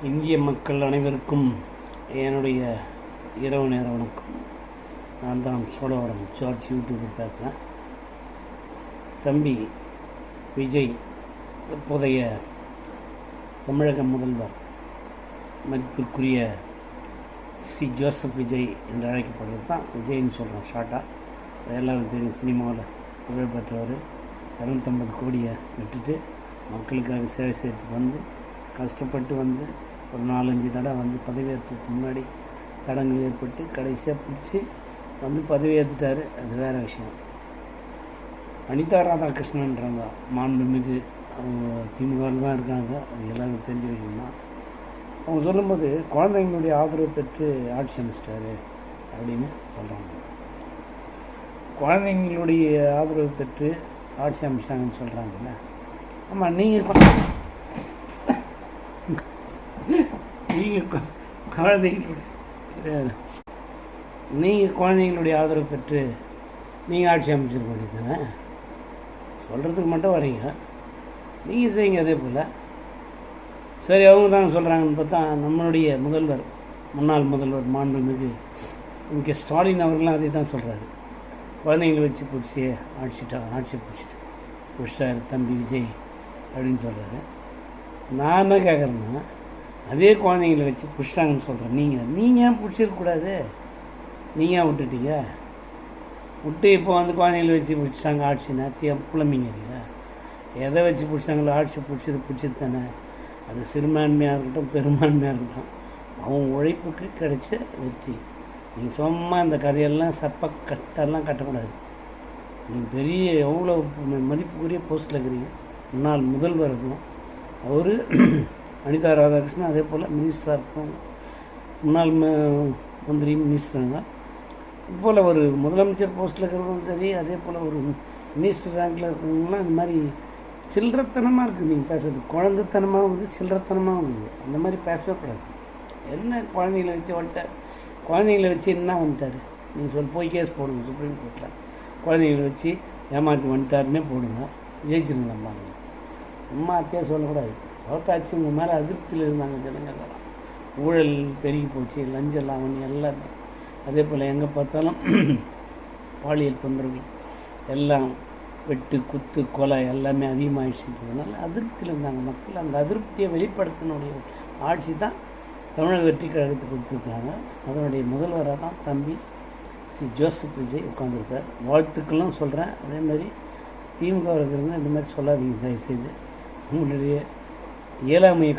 இந்திய மக்கள் அனைவருக்கும் என்னுடைய இரவு நேர வணக்கம். நான் தான் சோழவரம் ஜார்ஜ் யூடியூபில் பேசுகிறேன். தம்பி விஜய், தற்போதைய தமிழக முதல்வர் மதிப்பிற்குரிய சி ஜோசப் விஜய் என்று அழைக்கப்படுறது தான் விஜய்ன்னு சொல்கிறேன் ஷார்ட்டாக. எல்லாரும் தெரியும், சினிமாவில் புகழ்பெற்றவர். 250 கோடியை விட்டுட்டு மக்களுக்காக சேவை செய்யறதுக்கு வந்து கஷ்டப்பட்டு வந்து ஒரு 4-5 தடவை வந்து பதவியேற்புக்கு முன்னாடி தடங்கள் ஏற்பட்டு கடைசியாக பிடிச்சி வந்து பதவியேற்றுட்டார். அது வேறு விஷயம். அனிதா ராதாகிருஷ்ணன்றவங்க மாண்புமிகு அவங்க திமுகவில் தான் இருக்காங்க. அது எல்லாருக்கும் தெரிஞ்ச விஷயம்தான். அவங்க சொல்லும்போது குழந்தைங்களுடைய ஆதரவு பெற்று ஆட்சி அமைச்சிட்டாரு அப்படின்னு சொல்கிறாங்க. குழந்தைங்களுடைய ஆதரவு பெற்று ஆட்சி அமைச்சாங்கன்னு சொல்கிறாங்கல்ல. ஆமாம், நீங்கள் குழந்தைங்களுடைய ஆதரவு பெற்று நீங்கள் ஆட்சி அமைச்சிருக்க வேண்டியது தானே. சொல்கிறதுக்கு மட்டும் வரீங்க, நீங்கள் செய்யுங்க அதே போல். சரி, அவங்க தான் சொல்கிறாங்கன்னு பார்த்தா நம்மளுடைய முதல்வர், முன்னாள் முதல்வர் மாண்புமிகு இங்கே ஸ்டாலின் அவர்களும் அதே தான் சொல்கிறாரு. குழந்தைங்களை வச்சு பிடிச்சி ஆட்சி பிடிச்சிட்டாரு தம்பி விஜய் அப்படின்னு சொல்கிறாரு. நான் என்ன கேட்குறேன்னா, அதே குழந்தைங்களை வச்சு பிடிச்சிட்டாங்கன்னு சொல்கிறேன். நீங்கள் ஏன் பிடிச்சிருக்கக்கூடாது? நீங்கள் ஏன் விட்டுட்டீங்க? விட்டு இப்போ வந்து குழந்தைங்களை வச்சு பிடிச்சிட்டாங்க ஆட்சினா புலம்பிங்க இல்லையா? எதை வச்சு பிடிச்சாங்களோ ஆட்சி பிடிச்சது தானே. அது சிறுபான்மையாக இருக்கட்டும் பெரும்பான்மையாக இருக்கட்டும், அவங்க உழைப்புக்கு கிடைச்ச வெற்றி. நீங்கள் சும்மா இந்த கதையெல்லாம் கட்டெல்லாம் கட்டக்கூடாது. நீங்கள் பெரிய எவ்வளோ மதிப்புக்குரிய போஸ்ட்டில் இருக்கிறீங்க, முன்னாள் முதல்வர் இருக்கும் அவர் அனிதா ராதாகிருஷ்ணன். அதே போல் மினிஸ்டராக இருக்கும், முன்னாள் மந்திரி மினிஸ்டருங்க. இதுபோல் ஒரு முதலமைச்சர் போஸ்ட்டில் இருக்கிறவங்களும் சரி, அதே போல் ஒரு மினிஸ்டர் ரேங்கில் இருக்கிறவங்களாம் இந்த மாதிரி சில்லறத்தனமாக இருக்குது. நீங்கள் பேசுறது குழந்தைத்தனமாகவும் இருக்குது, சில்லறத்தனமாகவும் இருக்குது. அந்த மாதிரி பேசவே கூடாது. என்ன குழந்தைங்களை வச்சு வந்துட்டார், குழந்தைங்களை வச்சு என்ன வந்துட்டார்? நீங்கள் போய் கேஸ் போடுங்க சுப்ரீம் கோர்ட்டில். குழந்தைங்களை வச்சு ஏமாற்றி வந்துட்டாருன்னே போடுங்க, ஜெயிச்சிருங்க. அம்மா அத்தையே சொல்லக்கூடாது. தோத்தாச்சு, உங்கள் மேலே அதிருப்தியில் இருந்தாங்க ஜனங்கள்லாம். ஊழல் பெருகி போச்சு, லஞ்சம் லாவணி எல்லாமே. அதே போல் எங்கே பார்த்தாலும் பாலியல் தொந்தரவு எல்லாம், வெட்டு குத்து கொலை எல்லாமே அதிகமாகிடுச்சுன்றதுனால அதிருப்தியில் இருந்தாங்க மக்கள். அந்த அதிருப்தியை வெளிப்படுத்தினுடைய ஆட்சி தான் தமிழக வெற்றி கழகத்துக்கு கொடுத்துருக்காங்க. அதனுடைய முதல்வராக தான் தம்பி சி ஜோசப் விஜய் உட்காந்துருக்கார். வாழ்த்துக்கள்லாம் சொல்கிறேன். அதேமாதிரி திமுக இருக்கிறவங்க இந்த மாதிரி சொல்லாதீங்க தயவுசெய்து. உங்களுடைய இயலாமையை